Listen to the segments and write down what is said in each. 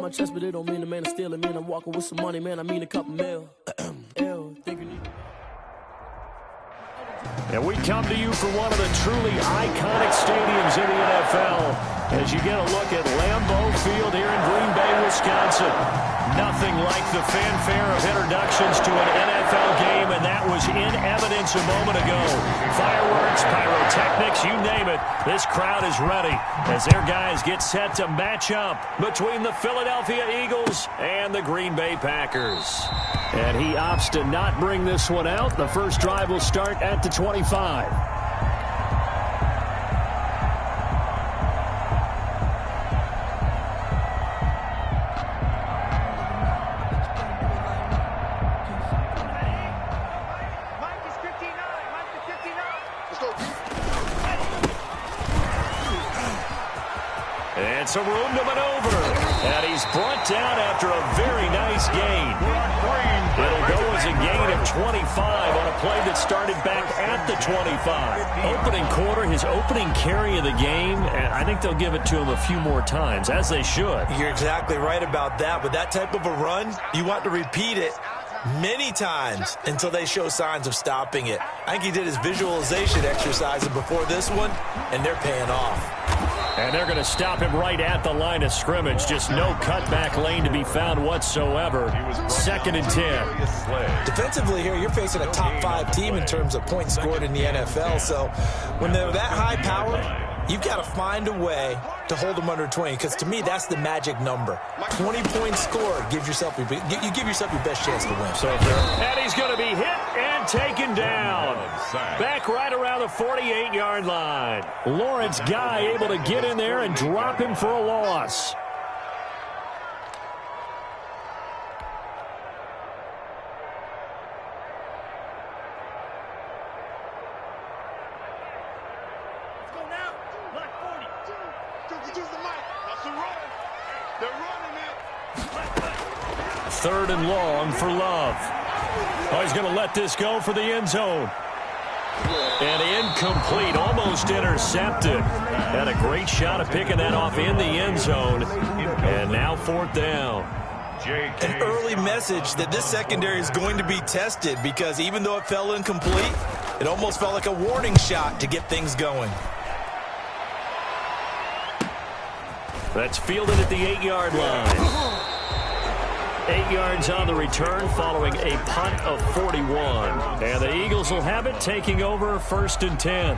my chest, but it don't mean the man is stealing. Man, I'm walking with some money, man. I mean a couple mil. Think you need. And we come to you from one of the truly iconic stadiums in the NFL as you get a look at Lambeau Field here in Green Bay, Wisconsin. Nothing like the fanfare of introductions to an NFL game, and that was in evidence a moment ago. Fireworks, pyrotechnics, you name it. This crowd is ready as their guys get set to match up between the Philadelphia Eagles and the Green Bay Packers. And he opts to not bring this one out. The first drive will start at the 25. And some room to maneuver. And he's brought down after a very nice gain. It'll go as a gain of 25 on a play that started back at the 25. Opening quarter, his opening carry of the game, and I think they'll give it to him a few more times, as they should. You're exactly right about that. With that type of a run, you want to repeat it many times until they show signs of stopping it. I think he did his visualization exercises before this one, and they're paying off. And they're going to stop him right at the line of scrimmage. Just no cutback lane to be found whatsoever. 2nd and 10. Defensively here, you're facing a top 5 team in terms of points scored in the NFL. So when they're that high powered, you've got to find a way to hold them under 20, because to me, that's the magic number. 20 points scored, you give yourself your best chance to win. So and he's going to be hit and taken down. Back right around the 48-yard line. Lawrence Guy able to get in there and drop him for a loss. Third and long for Love. Oh, he's going to let this go for the end zone. And incomplete, almost intercepted. Had a great shot of picking that off in the end zone. And now 4th down. An early message that this secondary is going to be tested, because even though it fell incomplete, it almost felt like a warning shot to get things going. That's fielded at the 8-yard line. 8 yards on the return following a punt of 41. And the Eagles will have it, taking over 1st and 10.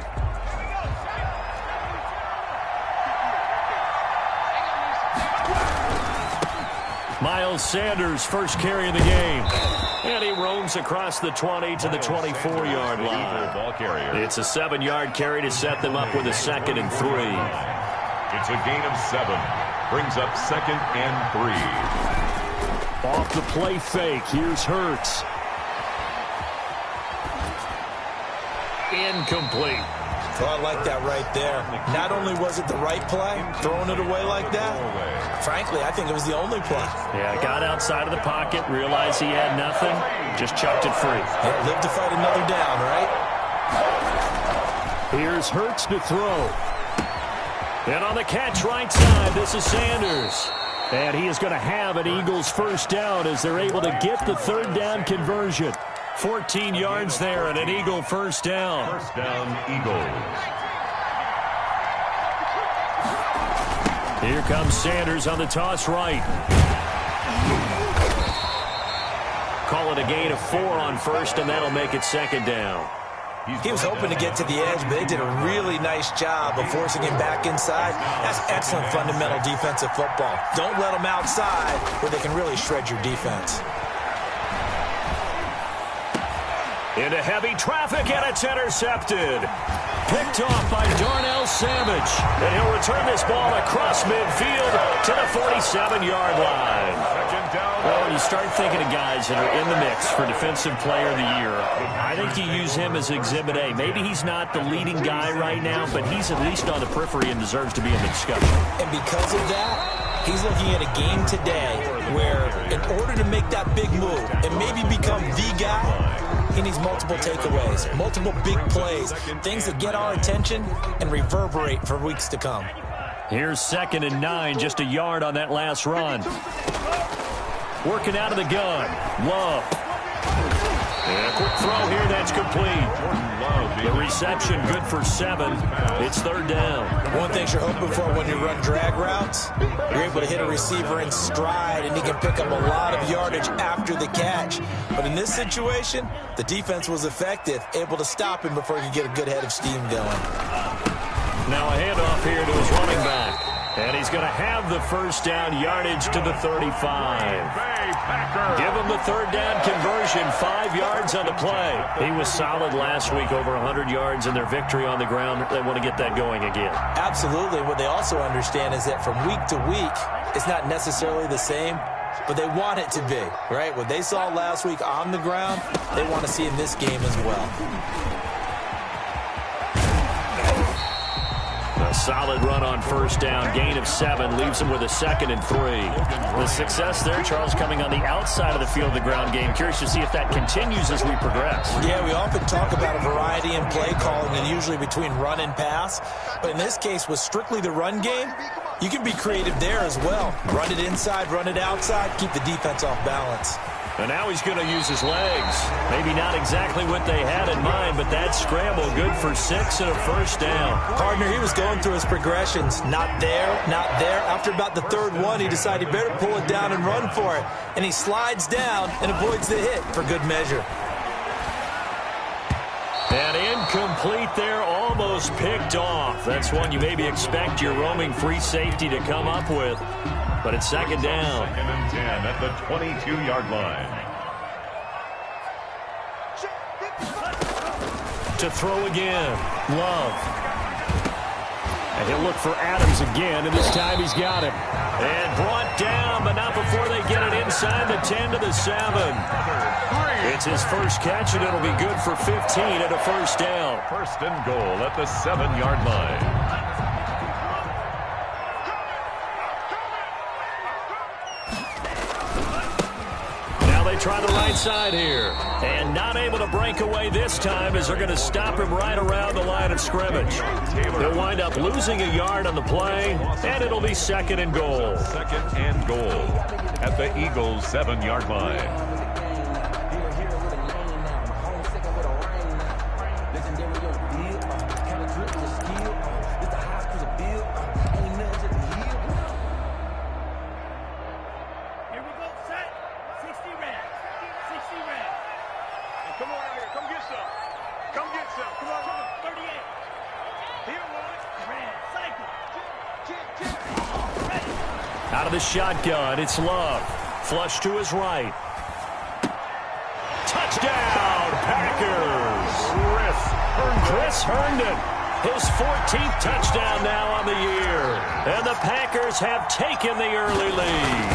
Miles Sanders, first carry of the game. And he roams across the 20 to the 24-yard line. It's a 7-yard carry to set them up with a 2nd and 3. It's a gain of 7. Brings up 2nd and 3. Off the play fake, here's Hurts. Incomplete. So I like that right there. Not only was it the right play, throwing it away like that, frankly, I think it was the only play. Yeah, got outside of the pocket, realized he had nothing, just chucked it free. Yeah, live to fight another down, right? Here's Hurts to throw. And on the catch right side, this is Sanders. And he is going to have an Eagles first down as they're able to get the 3rd down conversion. 14 yards there and an Eagle first down. First down, Eagles. Here comes Sanders on the toss right. Call it a gain of 4 on first, and that'll make it 2nd down. He was hoping to get to the edge, but they did a really nice job of forcing him back inside. That's excellent fundamental defensive football. Don't let them outside where they can really shred your defense. Into heavy traffic, and it's intercepted. Picked off by Darnell Savage. And he'll return this ball across midfield to the 47-yard line. Well, when you start thinking of guys that are in the mix for Defensive Player of the Year, I think you use him as Exhibit A. Maybe he's not the leading guy right now, but he's at least on the periphery and deserves to be in the discussion. And because of that, he's looking at a game today where in order to make that big move and maybe become the guy, he needs multiple takeaways, multiple big plays, things that get our attention and reverberate for weeks to come. Here's 2nd and 9, just a yard on that last run. Working out of the gun. Love. And a quick throw here, that's complete. The reception good for 7. It's 3rd down. One thing you're hoping for when you run drag routes, you're able to hit a receiver in stride, and he can pick up a lot of yardage after the catch. But in this situation, the defense was effective, able to stop him before he could get a good head of steam going. Now a handoff here to his running back. And he's going to have the 1st down, yardage to the 35. Give him the 3rd down conversion, 5 yards on the play. He was solid last week, over 100 yards in their victory on the ground. They want to get that going again. Absolutely. What they also understand is that from week to week, it's not necessarily the same, but they want it to be, right? What they saw last week on the ground, they want to see in this game as well. A solid run on 1st down, gain of 7, leaves him with a 2nd and 3. The success there, Charles, coming on the outside of the field of the ground game. Curious to see if that continues as we progress. Yeah, we often talk about a variety in play calling, and usually between run and pass. But in this case, with strictly the run game, you can be creative there as well. Run it inside, run it outside, keep the defense off balance. And now he's going to use his legs. Maybe not exactly what they had in mind, but that scramble good for 6 and a 1st down. Partner, he was going through his progressions. Not there, not there. After about the 3rd one, he decided he better pull it down and run for it. And he slides down and avoids the hit for good measure. And incomplete there, almost picked off. That's one you maybe expect your roaming free safety to come up with. But it's 2nd down. 2nd and 10 at the 22-yard line. To throw again. Love. And he'll look for Adams again, and this time he's got him. And brought down, but not before they get it inside the 10 to the 7. It's his 1st catch, and it'll be good for 15 at a 1st down. 1st and goal at the 7-yard line. Try the right side here. And not able to break away this time as they're going to stop him right around the line of scrimmage. They'll wind up losing a yard on the play, and it'll be 2nd and goal. 2nd and goal at the Eagles' 7-yard line. Out of the shotgun, it's Love. Flush to his right. Touchdown, Packers! Chris Herndon, his 14th touchdown now on the year. And the Packers have taken the early lead.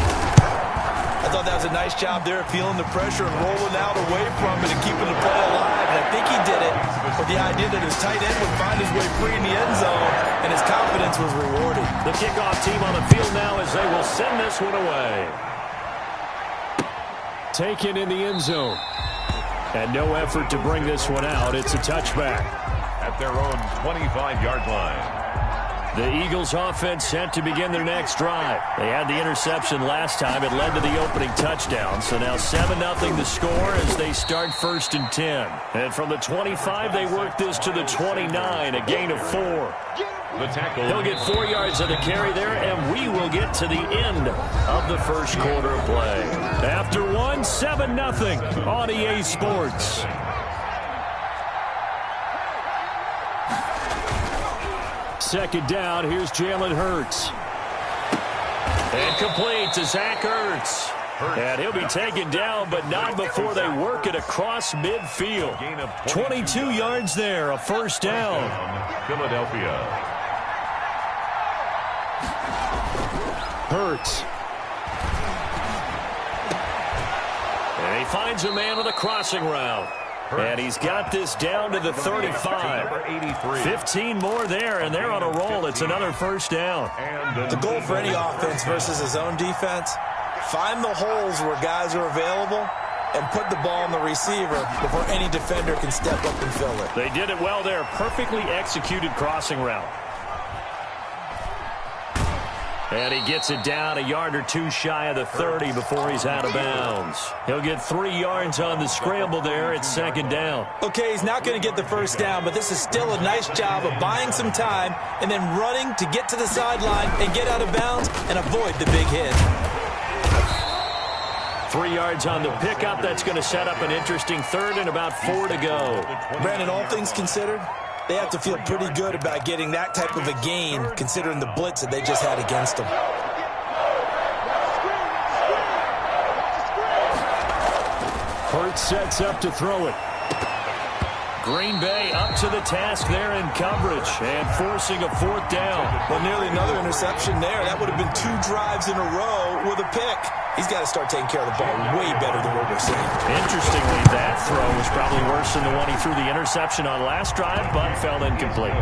I thought that was a nice job there, feeling the pressure and rolling out away from it and keeping the play alive. And I think he did it with the idea that his tight end would find his way free in the end zone, and his confidence was rewarded. The kickoff team on the field now as they will send this one away. Taken in the end zone. And no effort to bring this one out. It's a touchback. At their own 25-yard line. The Eagles offense set to begin their next drive. They had the interception last time. It led to the opening touchdown. So now 7-0 the score as they start 1st and 10. And from the 25, they work this to the 29, a gain of 4. The tackle. He'll get 4 yards of the carry there, and we will get to the end of the 1st quarter of play. After 7-0 on EA Sports. Second down, here's Jalen Hurts. And complete to Zach Ertz. And he'll be taken down, but not before they work it across midfield. 22 yards there, a 1st down. Philadelphia. Hurts. And he finds a man with a crossing route. And he's got this down to the 35. 15 more there, and they're on a roll. It's another 1st down. The goal for any offense versus his own defense, find the holes where guys are available and put the ball on the receiver before any defender can step up and fill it. They did it well there. Perfectly executed crossing route. And he gets it down a yard or two shy of the 30 before he's out of bounds. He'll get 3 yards on the scramble there. It's second down. Okay, he's not going to get the first down, but this is still a nice job of buying some time and then running to get to the sideline and get out of bounds and avoid the big hit. 3 yards on the pickup. That's going to set up an interesting third and about 4 to go. Brandon, all things considered, they have to feel pretty good about getting that type of a gain considering the blitz that they just had against them. Hurts sets up to throw it. Green Bay up to the task there in coverage and forcing a 4th down. Well, nearly another interception there. That would have been 2 drives in a row with a pick. He's got to start taking care of the ball way better than what we're seeing. Interestingly, that throw was probably worse than the one he threw the interception on last drive, but fell incomplete.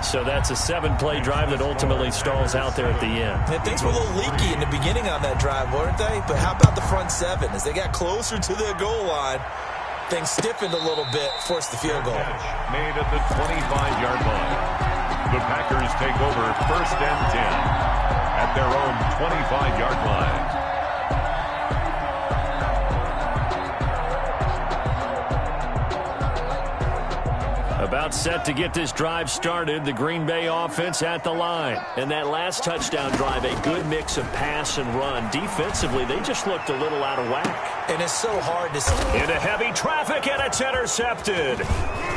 So that's a 7-play drive that ultimately stalls out there at the end. And things were a little leaky in the beginning on that drive, weren't they? But how about the front 7? As they got closer to the goal line, things stiffened a little bit, forced the field goal. Made at the 25-yard line. The Packers take over 1st and 10 at their own 25-yard line. About set to get this drive started, the Green Bay offense at the line. And that last touchdown drive, a good mix of pass and run. Defensively, they just looked a little out of whack. And it's so hard to see. Into heavy traffic, and it's intercepted.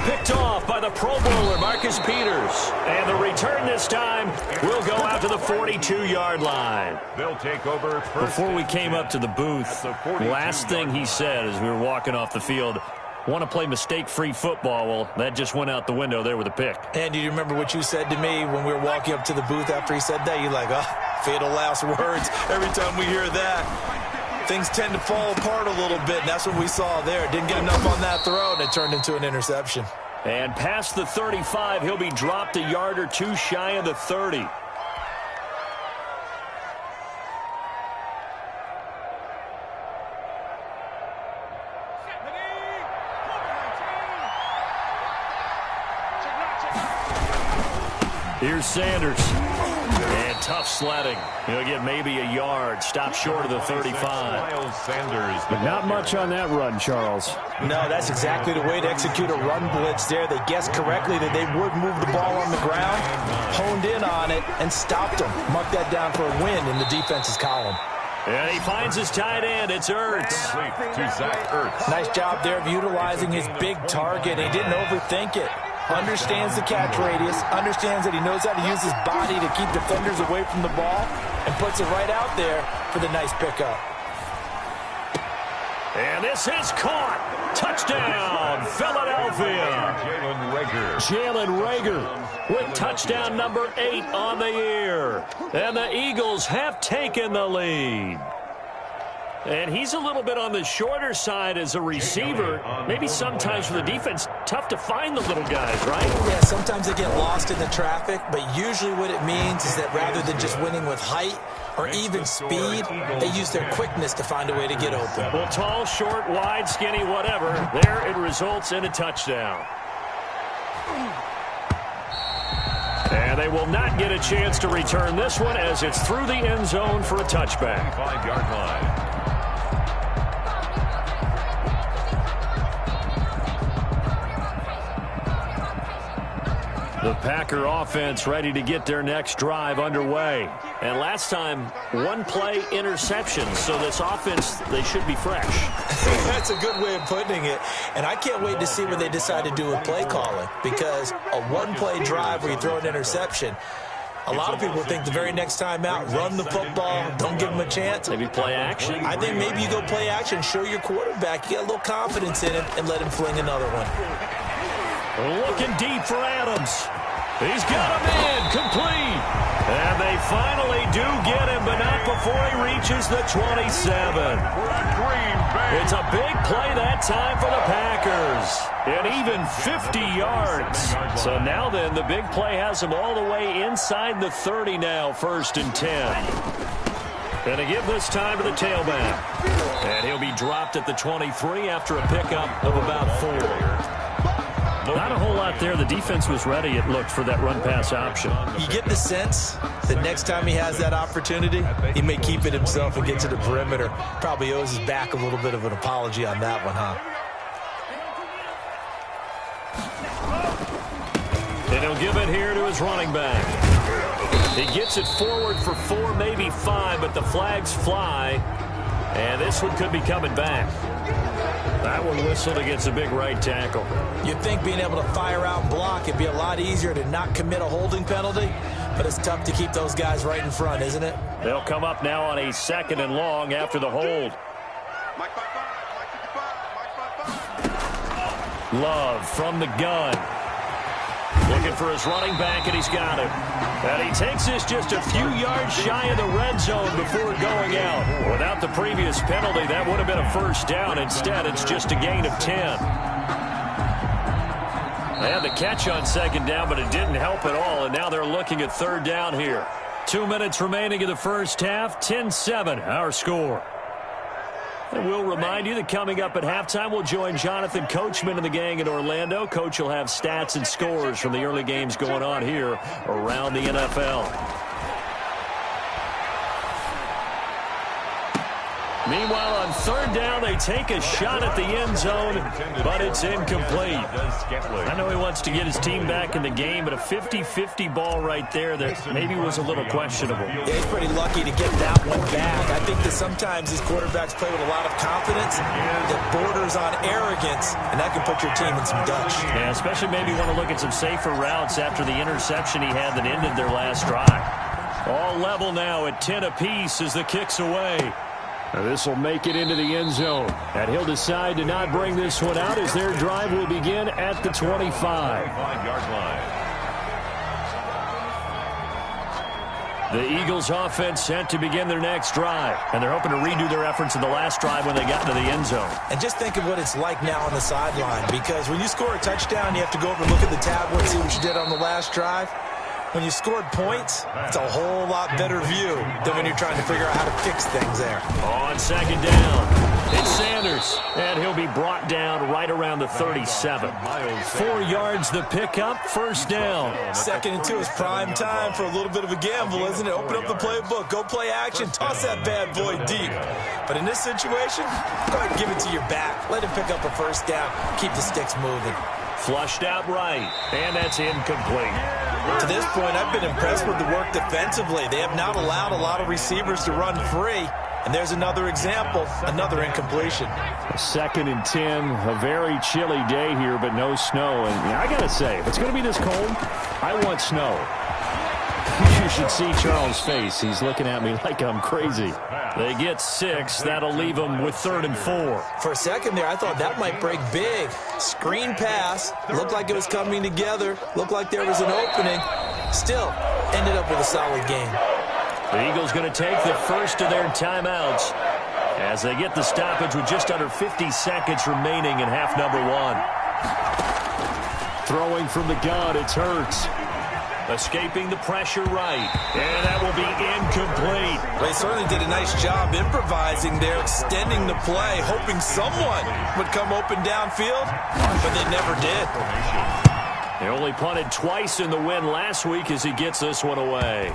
Picked off by the Pro Bowler, Marcus Peters. And the return this time will go out to the 42-yard line. They'll take over first. Before we came up to the booth, last thing he said as we were walking off the field, want to play mistake-free football. Well, that just went out the window there with a pick. And do you remember what you said to me when we were walking up to the booth after he said that? You're like, oh, fatal last words. Every time we hear that, things tend to fall apart a little bit, and that's what we saw there. Didn't get enough on that throw, and it turned into an interception. And past the 35, he'll be dropped a yard or two shy of the 30. Here's Sanders. And tough sledding. He'll get maybe a yard. Stop short of the 35. Miles Sanders. But not much on that run, Charles. No, that's exactly the way to execute a run blitz there. They guessed correctly that they would move the ball on the ground, honed in on it, and stopped them. Mark that down for a win in the defense's column. And he finds his tight end. It's Ertz. To Zach Ertz. Nice job there of utilizing his big target. He didn't overthink it. Understands the catch radius, understands that he knows how to use his body to keep defenders away from the ball, and puts it right out there for the nice pickup. And this is caught. Touchdown, Philadelphia. Jalen Reagor with touchdown number 8 on the year. And the Eagles have taken the lead. And he's a little bit on the shorter side as a receiver. Maybe sometimes for the defense, tough to find the little guys, right? Yeah, sometimes they get lost in the traffic, but usually what it means is that rather than just winning with height or even speed, they use their quickness to find a way to get open. Well, tall, short, wide, skinny, whatever, there it results in a touchdown. And they will not get a chance to return this one as it's through the end zone for a touchback. 5-yard line. The Packer offense ready to get their next drive underway. And last time, 1-play interception. So this offense, they should be fresh. That's a good way of putting it. And I can't wait to see when they decide to do a play calling. Because a 1-play drive where you throw an interception, a lot of people think the very next time out, run the football, don't give them a chance. Maybe play action? I think maybe you go play action, show your quarterback, you get a little confidence in him, and let him fling another one. Looking deep for Adams. He's got a man complete. And they finally do get him, but not before he reaches the 27. It's a big play that time for the Packers. And even 50 yards. So now then, the big play has him all the way inside the 30 now, 1st and 10. Going to give this time to the tailback. And he'll be dropped at the 23 after a pickup of about 4. Not a whole lot there. The defense was ready, it looked, for that run-pass option. You get the sense that next time he has that opportunity, he may keep it himself and get to the perimeter. Probably owes his back a little bit of an apology on that one, huh? And he'll give it here to his running back. He gets it forward for 4, maybe 5, but the flags fly. And this one could be coming back. That one whistled against a big right tackle. You'd think being able to fire out and block it'd be a lot easier to not commit a holding penalty, but it's tough to keep those guys right in front, isn't it? They'll come up now on a 2nd and long after the hold. Love from the gun. Looking for his running back, and he's got him. And he takes this just a few yards shy of the red zone before going out. Without the previous penalty, that would have been a first down. Instead, it's just a gain of 10. They had the catch on 2nd down, but it didn't help at all, and now they're looking at 3rd down here. 2 minutes remaining in the first half, 10-7, our score. And we'll remind you that coming up at halftime, we'll join Jonathan Coachman and the gang in Orlando. Coach will have stats and scores from the early games going on here around the NFL. Meanwhile, on 3rd down, they take a shot at the end zone, but it's incomplete. I know he wants to get his team back in the game, but a 50-50 ball right there that maybe was a little questionable. Yeah, he's pretty lucky to get that one back. I think that sometimes these quarterbacks play with a lot of confidence that borders on arrogance, and that can put your team in some dutch. Yeah, especially maybe want to look at some safer routes after the interception he had that ended their last drive. All level now at 10 apiece as the kick's away. Now this will make it into the end zone, and he'll decide to not bring this one out as their drive will begin at the 25-yard line. The Eagles offense set to begin their next drive, and they're hoping to redo their efforts in the last drive when they got into the end zone. And just think of what it's like now on the sideline, because when you score a touchdown, you have to go over and look at the tablet and see what you did on the last drive. When you scored points, it's a whole lot better view than when you're trying to figure out how to fix things there. On 2nd down, it's Sanders, and he'll be brought down right around the 37. 4 yards the pickup, 1st down. 2nd and 2 is prime time for a little bit of a gamble, isn't it? Open up the playbook, go play action, toss that bad boy deep. But in this situation, go ahead and give it to your back. Let him pick up a 1st down, keep the sticks moving. Flushed out right, and that's incomplete. To this point, I've been impressed with the work defensively. They have not allowed a lot of receivers to run free. And there's another example, another incompletion. 2nd and 10, a very chilly day here, but no snow. And I got to say, if it's going to be this cold, I want snow. You should see Charles' face. He's looking at me like I'm crazy. They get 6. That'll leave them with 3rd and 4. For a second there, I thought that might break big. Screen pass. Looked like it was coming together. Looked like there was an opening. Still, ended up with a solid game. The Eagles going to take the first of their timeouts as they get the stoppage with just under 50 seconds remaining in half number 1. Throwing from the gun, it's Hurts. Escaping the pressure right, and that will be incomplete. They certainly did a nice job improvising there, extending the play, hoping someone would come open downfield, but they never did. They only punted twice in the win last week as he gets this one away.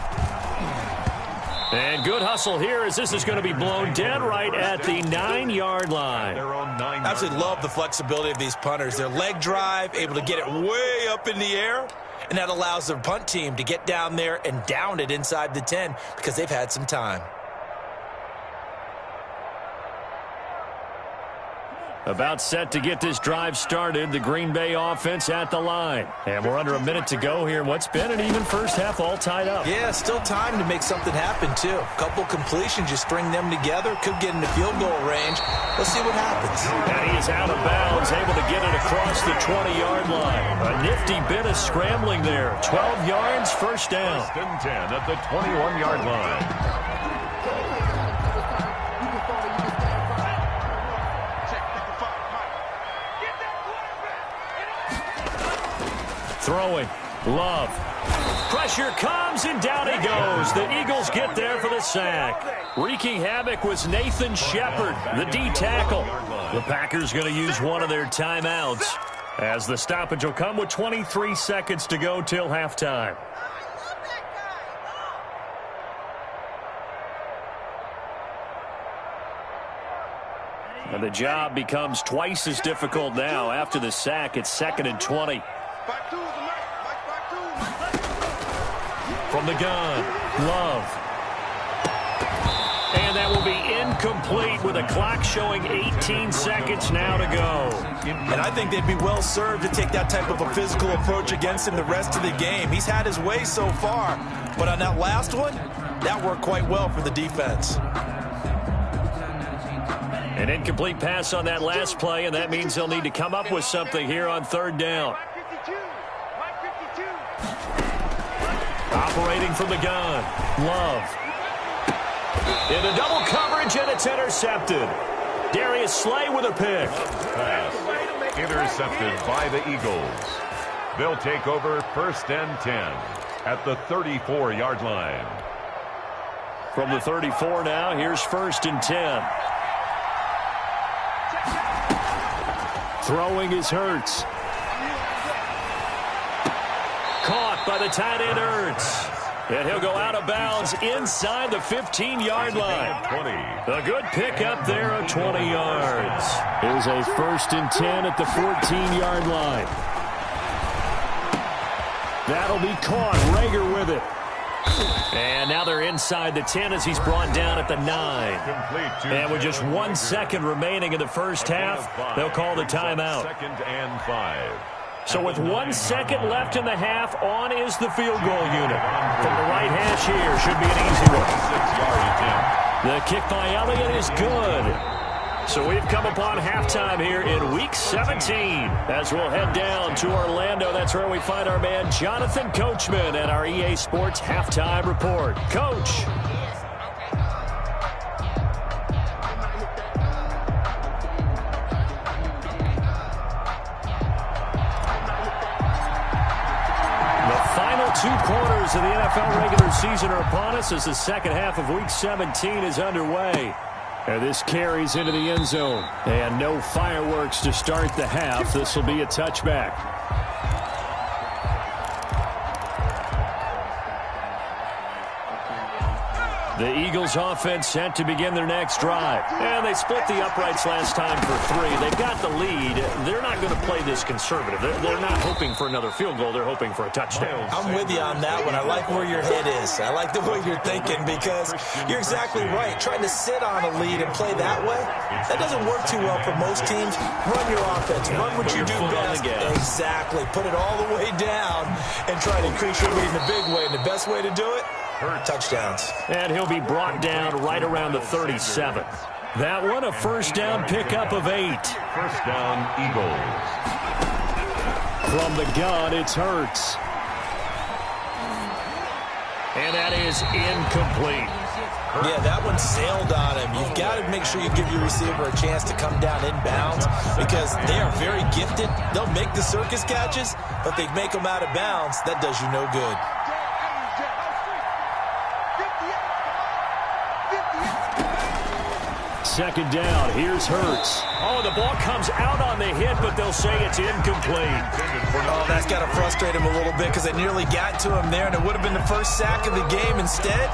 And good hustle here as this is going to be blown dead right at the 9-yard line. I absolutely love the flexibility of these punters. Their leg drive, able to get it way up in the air, and that allows their punt team to get down there and down it inside the 10 because they've had some time. About set to get this drive started, the Green Bay offense at the line. And we're under a minute to go here in what's been an even first half, all tied up. Yeah, still time to make something happen, too. A couple completions, you string them together, could get into field goal range. Let's see what happens. And he is out of bounds, able to get it across the 20-yard line. A nifty bit of scrambling there. 12 yards, 1st down. 1st and 10 at the 21-yard line. Throwing. Love. Pressure comes, and down he goes. The Eagles get there for the sack. Wreaking havoc was Nathan Shepard, the D tackle. The Packers going to use one of their timeouts. As the stoppage will come with 23 seconds to go till halftime. And the job becomes twice as difficult now. After the sack, it's 2nd and 20. From the gun, Love. And that will be incomplete with a clock showing 18 seconds now to go. And I think they'd be well served to take that type of a physical approach against him the rest of the game. He's had his way so far, but on that last one, that worked quite well for the defense. An incomplete pass on that last play, and that means they'll need to come up with something here on 3rd down. Operating from the gun, Love. Into double coverage, and it's intercepted. Darius Slay with a pick. Pass intercepted by the Eagles. They'll take over 1st and 10 at the 34-yard line. From the 34 now, here's 1st and 10. Throwing is Hurts. Caught by the tight end Hurts. And he'll go out of bounds inside the 15-yard line. 20. A good pickup there of 20 yards. Here's a 1st and 10 at the 14-yard line. That'll be caught. Rager with it. And now they're inside the 10 as he's brought down at the 9. And with just 1 second remaining in the first half, they'll call the timeout. 2nd and 5. So with 1 second left in the half, on is the field goal unit. From the right hash here, should be an easy one. 6-yard attempt. The kick by Elliott is good. So we've come upon halftime here in Week 17. As we'll head down to Orlando, that's where we find our man Jonathan Coachman at our EA Sports Halftime Report. Coach. The final 2 quarters of the NFL regular season are upon us as the second half of Week 17 is underway. And this carries into the end zone. And no fireworks to start the half. This will be a touchback. The Eagles offense set to begin their next drive. And they split the uprights last time for 3. They've got the lead. They're not going to play this conservative. They're not hoping for another field goal. They're hoping for a touchdown. I'm with you on that one. I like where your head is. I like the way you're thinking because you're exactly right. Trying to sit on a lead and play that way, that doesn't work too well for most teams. Run your offense. Run what you do best. Exactly. Put it all the way down and try to increase your lead in a big way. And the best way to do it, touchdowns. And he'll be brought down right around the 37. That one a first down pickup of 8. First down, Eagles. From the gun, it's Hurts. And that is incomplete. Yeah, that one sailed on him. You've got to make sure you give your receiver a chance to come down inbounds because they are very gifted. They'll make the circus catches, but they make them out of bounds. That does you no good. Second down, here's Hurts. Oh, the ball comes out on the hit, but they'll say it's incomplete. Oh, that's got to frustrate him a little bit because they nearly got to him there, and it would have been the first sack of the game. Instead,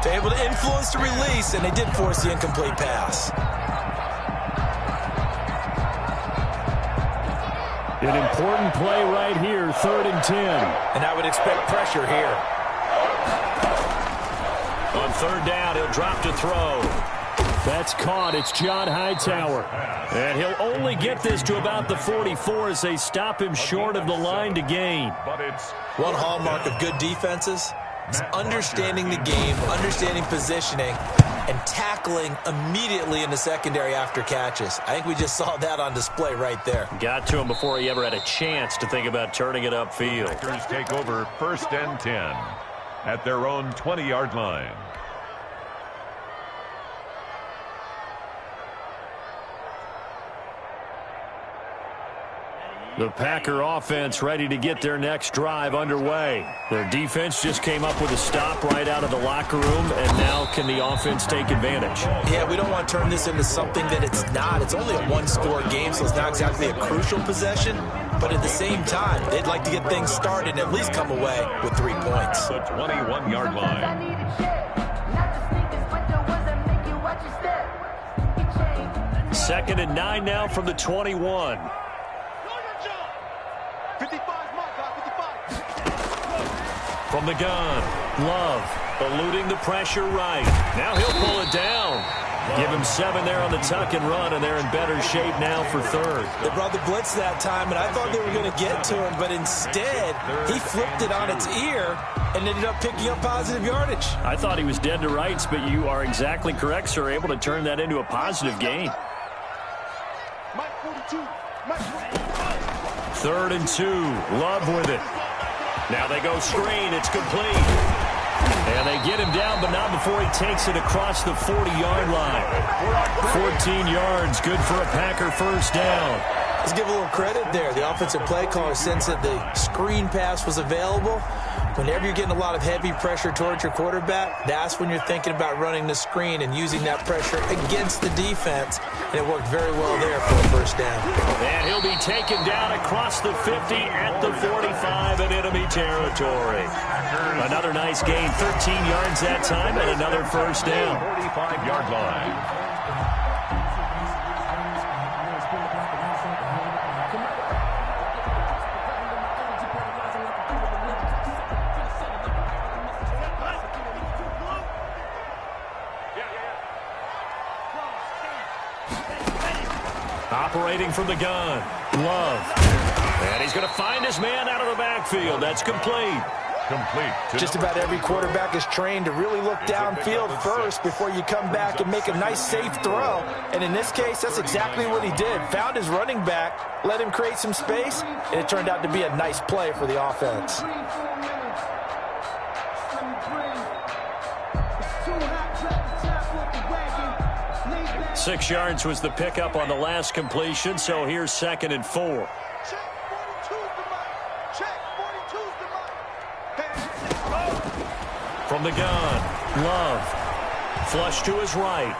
they're able to influence the release, and they did force the incomplete pass. An important play right here, 3rd and 10. And I would expect pressure here. On 3rd down, he'll drop to throw. That's caught. It's John Hightower. And he'll only get this to about the 44 as they stop him short of the line to gain. One hallmark of good defenses is understanding the game, understanding positioning, and tackling immediately in the secondary after catches. I think we just saw that on display right there. Got to him before he ever had a chance to think about turning it upfield. Packers take over 1st and 10 at their own 20-yard line. The Packer offense ready to get their next drive underway. Their defense just came up with a stop right out of the locker room, and now can the offense take advantage? Yeah, we don't want to turn this into something that it's not. It's only a one-score game, so it's not exactly a crucial possession. but at the same time, they'd like to get things started and at least come away with 3 points. The 21-yard line. Second and 9 now from the 21. From the gun, Love eluding the pressure right. Now he'll pull it down. Give him 7 there on the tuck and run, and they're in better shape now for third. They brought the blitz that time, and I thought they were going to get to him, but instead he flipped it on its ear and ended up picking up positive yardage. I thought he was dead to rights, but you are exactly correct, sir. Able to turn that into a positive gain. 3rd and 2. Love with it. Now they go screen. It's complete. And they get him down, but not before he takes it across the 40-yard line. 14 yards, good for a Packer first down. Let's give a little credit there. The offensive play caller sensed that the screen pass was available. Whenever you're getting a lot of heavy pressure towards your quarterback, that's when you're thinking about running the screen and using that pressure against the defense. And it worked very well there for a first down. And he'll be taken down across the 50 at the 45 in enemy territory. Another nice gain, 13 yards that time, and another first down. 45-yard line. Operating from the gun, Love. And he's going to find his man out of the backfield. That's complete. Just about every quarterback is trained to really look downfield first before you come back and make a nice, safe throw. And in this case, that's exactly what he did. Found his running back, let him create some space, and it turned out to be a nice play for the offense. Six yards was the pickup on the last completion, so here's 2nd and 4. From the gun, Love. Flush to his right.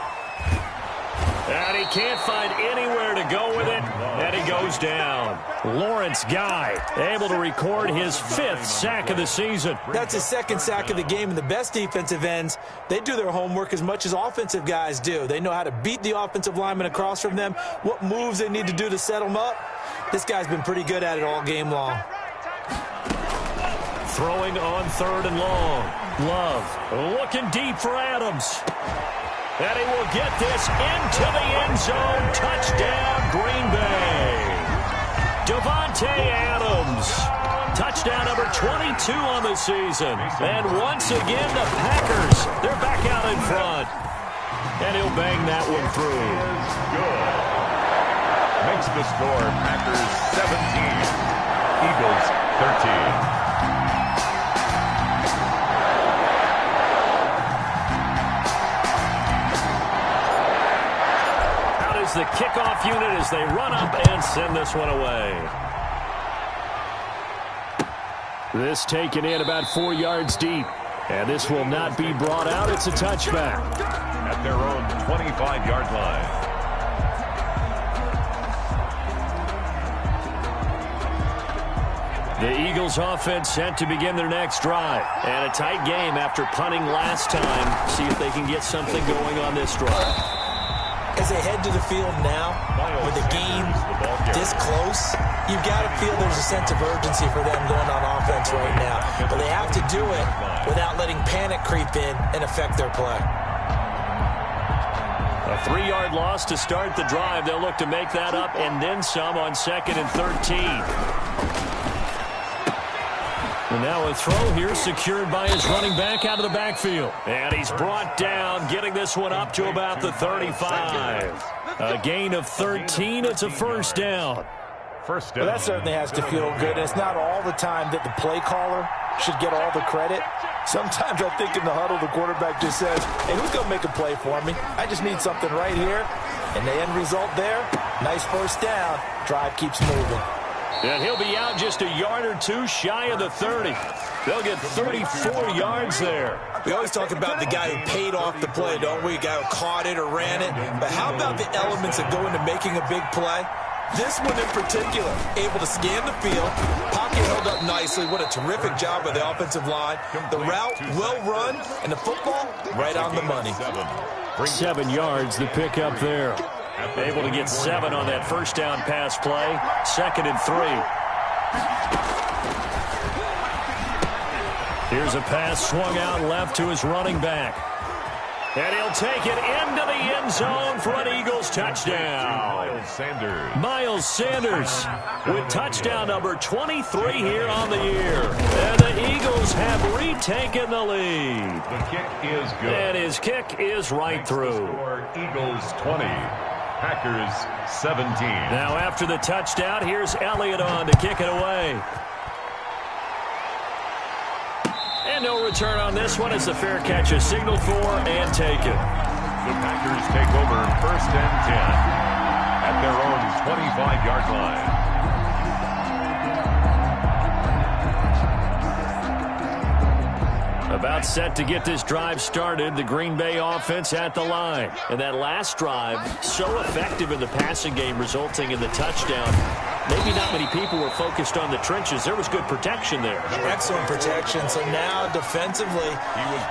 And he can't find anywhere to go with it, and he goes down. Lawrence Guy able to record his 5th sack of the season. That's his 2nd sack of the game, and the best defensive ends, they do their homework as much as offensive guys do. They know how to beat the offensive lineman across from them, what moves they need to do to set them up. This guy's been pretty good at it all game long. Throwing on 3rd and long. Love looking deep for Adams. And he will get this into the end zone. Touchdown, Green Bay. Davante Adams. Touchdown number 22 on the season. And once again, the Packers, they're back out in front. And he'll bang that one through. Good. Makes the score Packers 17, Eagles 13. The kickoff unit as they run up and send this one away. This taken in about 4 yards deep. And this will not be brought out. It's a touchback. At their own 25-yard line. The Eagles offense set to begin their next drive. And a tight game after punting last time. See if they can get something going on this drive. As they head to the field now, with the game this close, you've got to feel there's a sense of urgency for them going on offense right now. But they have to do it without letting panic creep in and affect their play. A 3-yard loss to start the drive. They'll look to make that up and then some on 2nd and 13. And now a throw here secured by his running back out of the backfield. And he's brought down, getting this one up to about the 35. A gain of 13. It's a first down. First down. Well, that certainly has to feel good. And it's not all the time that the play caller should get all the credit. Sometimes I think in the huddle, the quarterback just says, hey, who's going to make a play for me? I just need something right here. And the end result there, nice first down. Drive keeps moving. And he'll be out just a yard or two shy of the 30. They'll get 34 yards there. We always talk about the guy who paid off the play, don't we? The guy who caught it or ran it. But how about the elements that go into making a big play? This one in particular, able to scan the field, pocket held up nicely. What a terrific job by the offensive line. The route well run, and the football right on the money. 7 yards, the pickup there. Able to get 7 on that first down pass play. 2nd and 3. Here's a pass swung out left to his running back. And he'll take it into the end zone for an Eagles touchdown. Miles Sanders with touchdown number 23 here on the year. And the Eagles have retaken the lead. The kick is good. And his kick is right through. Eagles 20, Packers 17. Now after the touchdown, here's Elliott on to kick it away. And no return on this one as the fair catch is signaled for and taken. The Packers take over 1st and 10 at their own 25-yard line. About set to get this drive started, the Green Bay offense at the line. And that last drive, so effective in the passing game, resulting in the touchdown. Maybe not many people were focused on the trenches. There was good protection there. Excellent protection. So now defensively,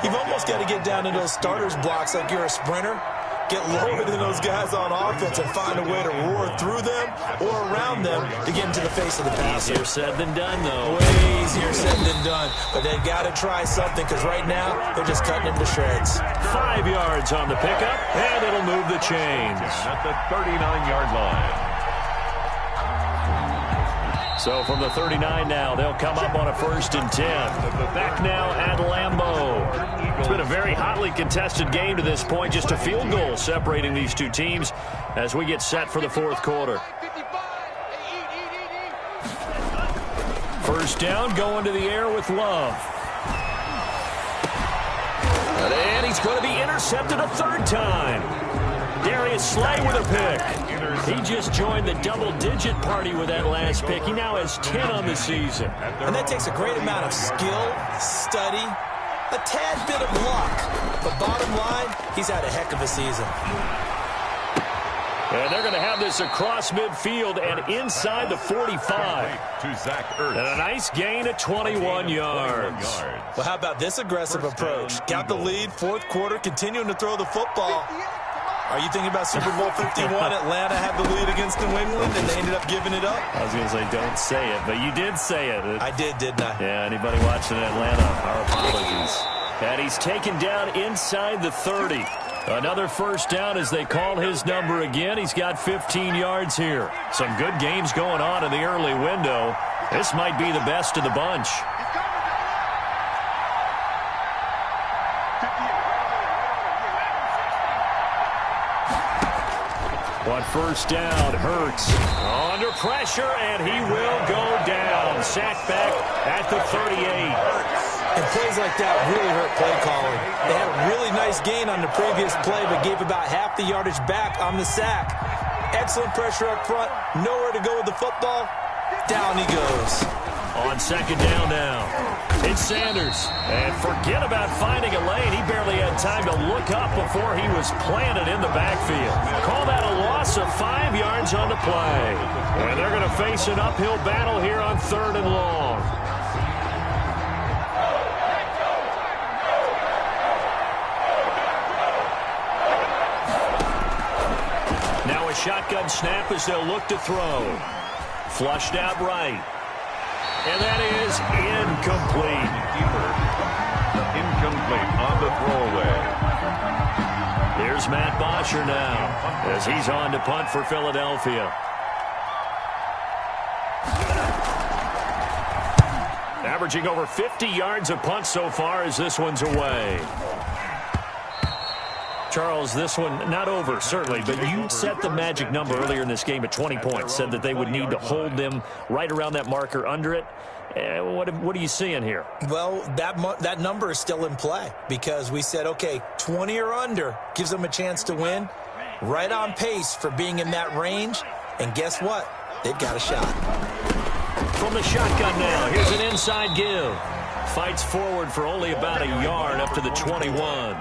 you've almost got to get down into those starters blocks like you're a sprinter. Get lower than those guys on offense and find a way to roar through them or around them to get into the face of the passer. Easier said than done, though. Way easier said than done. But they've got to try something because right now they're just cutting him to shreds. 5 yards on the pickup, and it'll move the chains. At the 39-yard line. So from the 39 now, they'll come up on a 1st and 10. Back now at Lambeau. It's been a very hotly contested game to this point. Just a field goal separating these two teams as we get set for the 4th quarter. 1st down, going to the air with Love. And he's going to be intercepted a 3rd time. Darius Slay with a pick. He just joined the double-digit party with that last pick. He now has 10 on the season. And that takes a great amount of skill, study, a tad bit of luck. But bottom line, he's had a heck of a season. And they're going to have this across midfield and inside the 45. To Zach Ertz. And a nice gain of 21 yards. Well, how about this aggressive approach? Got the lead, 4th quarter, continuing to throw the football. Are you thinking about Super Bowl 51? Atlanta had the lead against New England, and they ended up giving it up? I was going to say, don't say it, but you did say it. I did, didn't I? Yeah, anybody watching Atlanta, our apologies. And he's taken down inside the 30. Another 1st down as they call his number again. He's got 15 yards here. Some good games going on in the early window. This might be the best of the bunch. On 1st down, Hurts under pressure, and he will go down. Sacked back at the 38. And plays like that really hurt play calling. They had a really nice gain on the previous play, but gave about half the yardage back on the sack. Excellent pressure up front. Nowhere to go with the football. Down he goes. On 2nd down now, it's Sanders. And forget about finding a lane. He barely had time to look up before he was planted in the backfield. Call that a loss of 5 yards on the play. And they're going to face an uphill battle here on 3rd and long. Now a shotgun snap as they'll look to throw. Flushed out right. And that is incomplete. Incomplete on the throwaway. Here's Matt Bosher now as he's on to punt for Philadelphia. Averaging over 50 yards a punt so far as this one's away. Charles, this one not over, certainly, but you set the magic number earlier in this game at 20 points, said that they would need to hold them right around that marker under it. What are you seeing here? Well, that number is still in play because we said, okay, 20 or under gives them a chance to win. Right on pace for being in that range. And guess what? They've got a shot. From the shotgun now, here's an inside give. Fights forward for only about a yard up to the 21.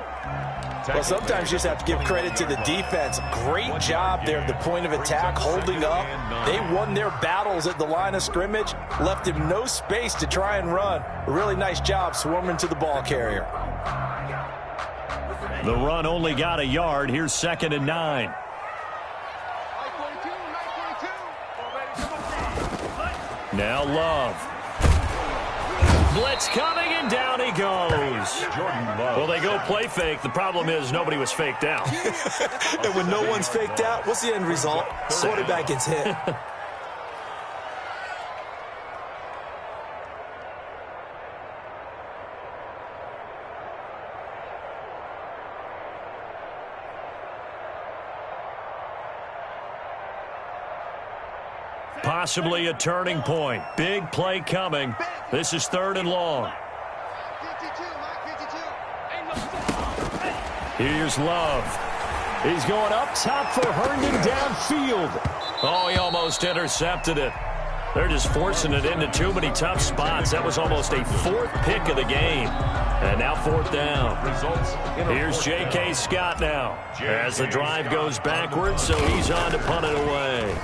Well, sometimes you just have to give credit to the defense. Great job there at the point of attack, holding up. They won their battles at the line of scrimmage, left him no space to try and run. A really nice job swarming to the ball carrier. The run only got a yard. Here's 2nd and 9. Now Love. Blitz coming, and down he goes. Well, they go play fake. The problem is nobody was faked out. And when no one's faked out, what's the end result? Quarterback gets hit. Possibly a turning point. Big play coming. This is 3rd and long. Here's Love. He's going up top for Herndon downfield. Oh, he almost intercepted it. They're just forcing it into too many tough spots. That was almost a 4th pick of the game. And now 4th down. Here's J.K. Scott now as the drive goes backwards, so he's on to punt it away.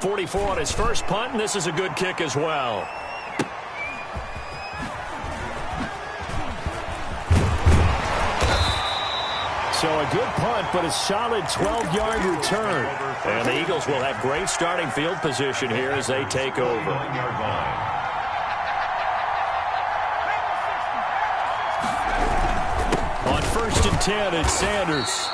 44 on his first punt, and this is a good kick as well. So a good punt, but a solid 12-yard return. And the Eagles will have great starting field position here as they take over. On 1st and 10, it's Sanders.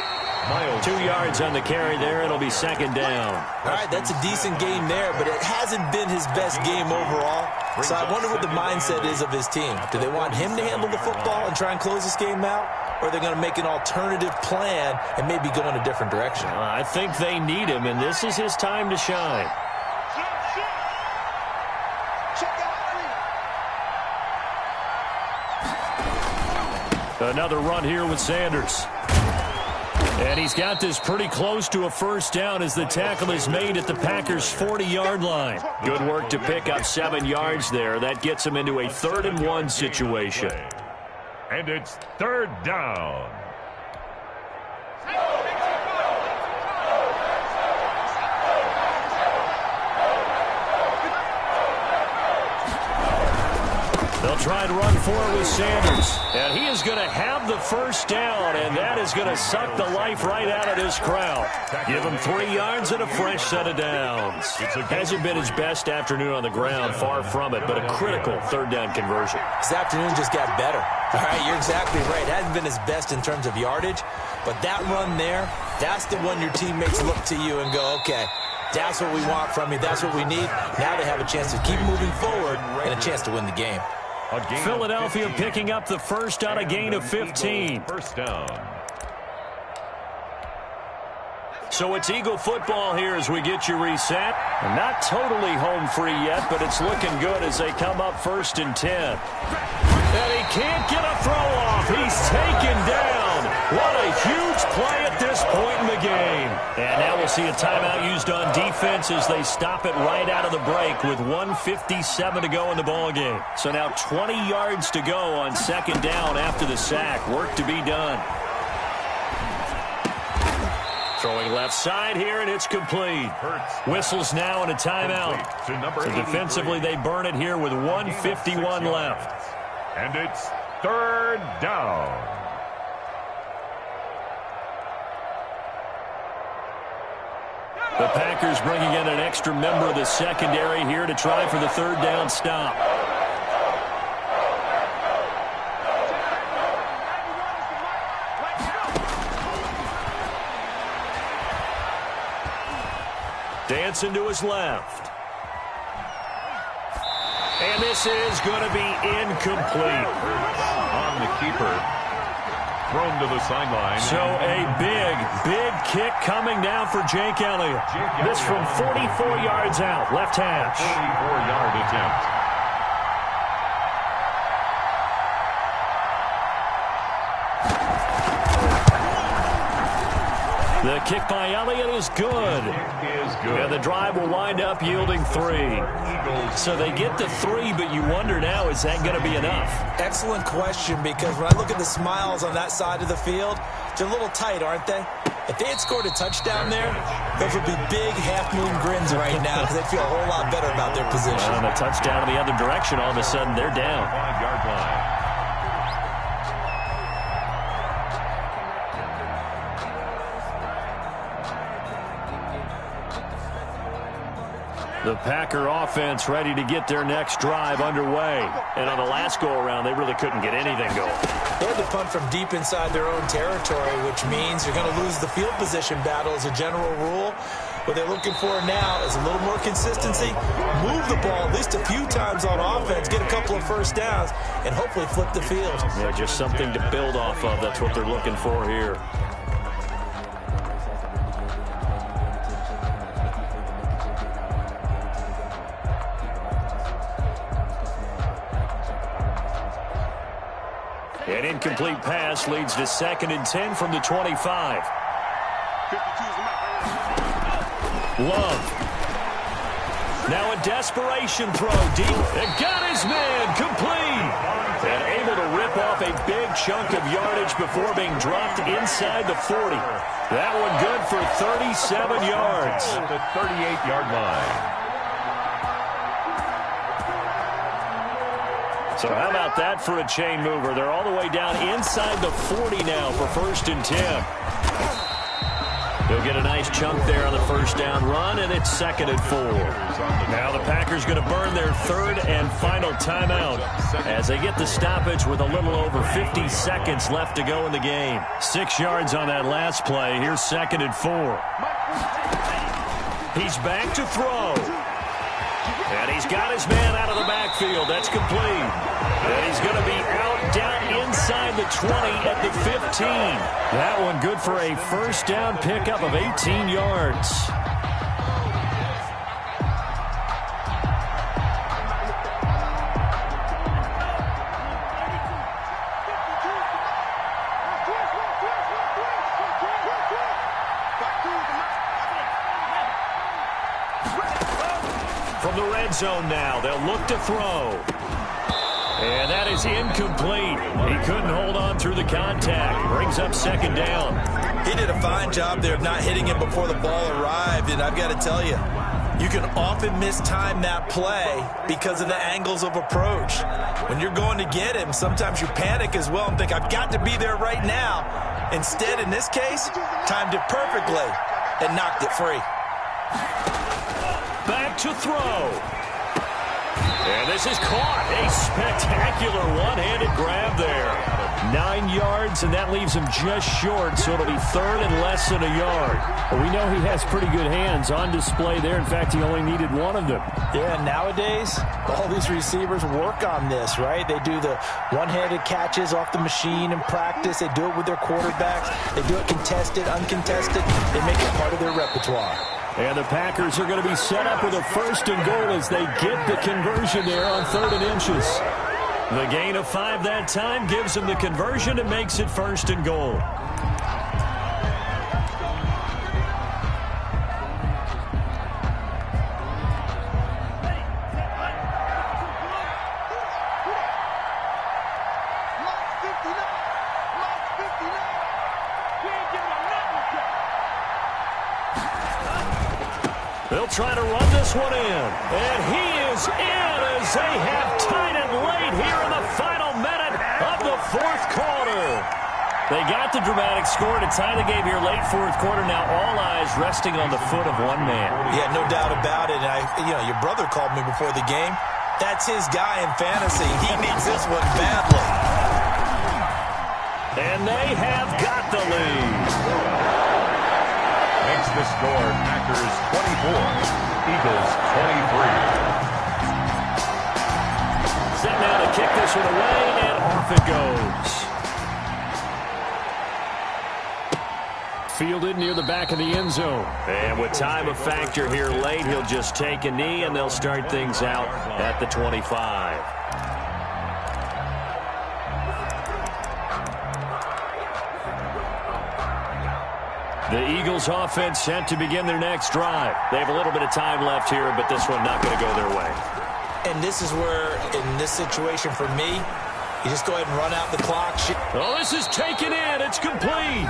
2 yards on the carry there. It'll be 2nd down. All right, that's a decent game there, but it hasn't been his best game overall. So I wonder what the mindset is of his team. Do they want him to handle the football and try and close this game out? Or are they going to make an alternative plan and maybe go in a different direction? I think they need him, and this is his time to shine. Another run here with Sanders. And he's got this pretty close to a 1st down as the tackle is made at the Packers' 40-yard line. Good work to pick up 7 yards there. That gets him into a 3rd and 1 situation. And it's 3rd down. They'll try and run for it with Sanders. And he is going to have the 1st down, and that is going to suck the life right out of this crowd. Give him 3 yards and a fresh set of downs. Hasn't been his best afternoon on the ground, far from it, but a critical 3rd down conversion. His afternoon just got better. All right, you're exactly right. It hasn't been his best in terms of yardage, but that run there, that's the one your teammates look to you and go, okay, that's what we want from you. That's what we need. Now they have a chance to keep moving forward and a chance to win the game. Philadelphia picking up the 1st on a gain of 15. 1st down. So it's Eagle football here as we get you reset. Not totally home free yet, but it's looking good as they come up 1st and 10. And he can't get a throw off. He's taken down. What a huge play at this point in the game. And now we'll see a timeout used on defense as they stop it right out of the break with 1:57 to go in the ballgame. So now 20 yards to go on 2nd down after the sack. Work to be done. Throwing left side here, and it's complete. Whistles now and a timeout. So defensively, they burn it here with 1:51 left. And it's 3rd down. The Packers bringing in an extra member of the secondary here to try for the 3rd down stop. Dancing to his left. And this is going to be incomplete. On the keeper. Thrown to the sideline. So a big kick coming now for Jake Elliott. This from 44 yards out, left hash. 44-yard attempt. The kick by Elliott is good. And the drive will wind up yielding 3. So they get the 3, but you wonder now, is that going to be enough? Excellent question, because when I look at the smiles on that side of the field, they're a little tight, aren't they? If they had scored a touchdown there, those would be big half-moon grins right now because they'd feel a whole lot better about their position. And a touchdown in the other direction, all of a sudden they're down. 5-yard line. The Packer offense ready to get their next drive underway. And on the last go-around, they really couldn't get anything going. They had to punt from deep inside their own territory, which means you're going to lose the field position battle as a general rule. What they're looking for now is a little more consistency, move the ball at least a few times on offense, get a couple of first downs, and hopefully flip the field. Yeah, just something to build off of. That's what they're looking for here. An incomplete pass leads to 2nd and 10 from the 25. Love. Now a desperation throw deep. And got his man complete. And able to rip off a big chunk of yardage before being dropped inside the 40. That one good for 37 yards. The 38-yard line. So how about that for a chain mover? They're all the way down inside the 40 now for 1st and 10. They'll get a nice chunk there on the first down run, and it's 2nd and 4. Now the Packers going to burn their 3rd and final timeout as they get the stoppage with a little over 50 seconds left to go in the game. 6 yards on that last play. Here's 2nd and 4. He's back to throw. And he's got his man out of the backfield. That's complete. And he's going to be out down inside the 20 at the 15. That one good for a first down pickup of 18 yards. From the red zone now, they'll look to throw. And that is incomplete. He couldn't hold on through the contact. Brings up 2nd down. He did a fine job there of not hitting him before the ball arrived, and I've got to tell you, you can often mistime that play because of the angles of approach. When you're going to get him, sometimes you panic as well and think, I've got to be there right now. Instead, in this case, timed it perfectly and knocked it free. Back to throw. And this is caught. A spectacular one-handed grab there. 9 yards, and that leaves him just short, so it'll be 3rd and less than a yard. Well, we know he has pretty good hands on display there. In fact, he only needed one of them. Yeah, nowadays, all these receivers work on this, right? They do the one-handed catches off the machine in practice. They do it with their quarterbacks. They do it contested, uncontested. They make it part of their repertoire. And the Packers are going to be set up with a 1st and goal as they get the conversion there on 3rd and inches. The gain of 5 that time gives them the conversion and makes it 1st and goal. They'll try to run this one in. And he is in as they have tied it late here in the final minute of the 4th quarter. They got the dramatic score to tie the game here late 4th quarter. Now all eyes resting on the foot of one man. Yeah, no doubt about it. Your brother called me before the game. That's his guy in fantasy. He needs this one badly. And they have got the lead. Makes the score Packers 24, Eagles 23. Set now to kick this one away, and off it goes. Fielded near the back of the end zone. And with time a factor here late, he'll just take a knee, and they'll start things out at the 25. The Eagles offense set to begin their next drive. They have a little bit of time left here, but this one not going to go their way. And this is where, in this situation for me, you just go ahead and run out the clock. Oh, this is taken in. It's complete.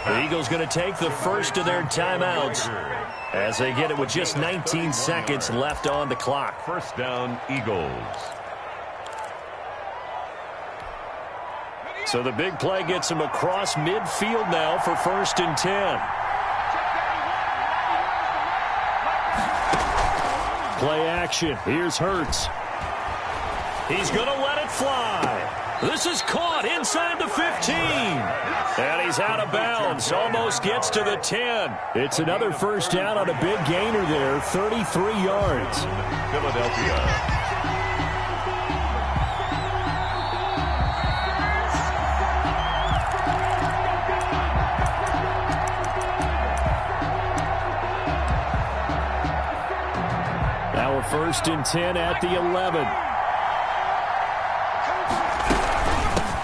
The Eagles going to take the first of their timeouts as they get it with just 19 seconds left on the clock. First down, Eagles. So the big play gets them across midfield now for 1st and 10. Play action. Here's Hurts. He's going to let it fly. This is caught inside the 15. And he's out of bounds. Almost gets to the 10. It's another first down on a big gainer there. 33 yards. Philadelphia. Now a 1st and 10 at the 11.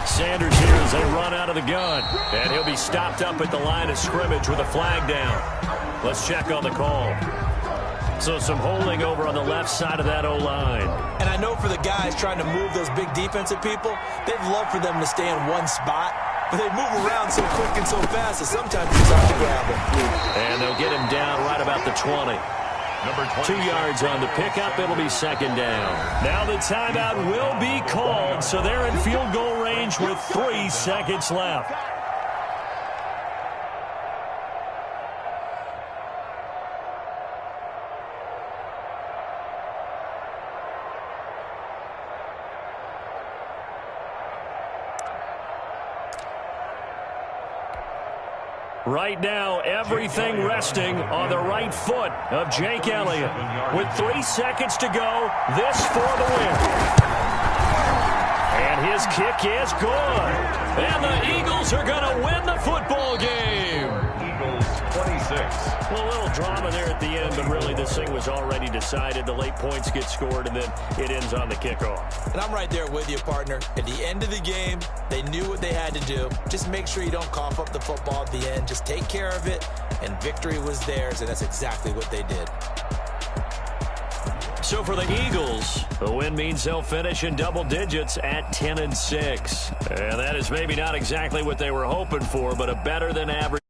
Sanders here as they run out of the gun. And he'll be stopped up at the line of scrimmage with a flag down. Let's check on the call. So some holding over on the left side of that O-line. And I know for the guys trying to move those big defensive people, they'd love for them to stay in one spot. But they move around so quick and so fast that sometimes it's hard to grab them. And they'll get him down right about the 20. 2 yards on the pickup. It'll be 2nd down. Now the timeout will be called, so they're in field goal range with 3 seconds left. Right now, everything resting on the right foot of Jake Elliott. With 3 seconds to go, this for the win. And his kick is good. And the Eagles are going to win the football game. Eagles 26. Well, a little drama there at the end, but really this thing was already decided. The late points get scored, and then it ends on the kickoff. And I'm right there with you, partner. At the end of the game, they knew what they had to do. Just make sure you don't cough up the football at the end. Just take care of it, and victory was theirs, and that's exactly what they did. So for the Eagles, the win means they'll finish in double digits at 10-6. And that is maybe not exactly what they were hoping for, but a better than average.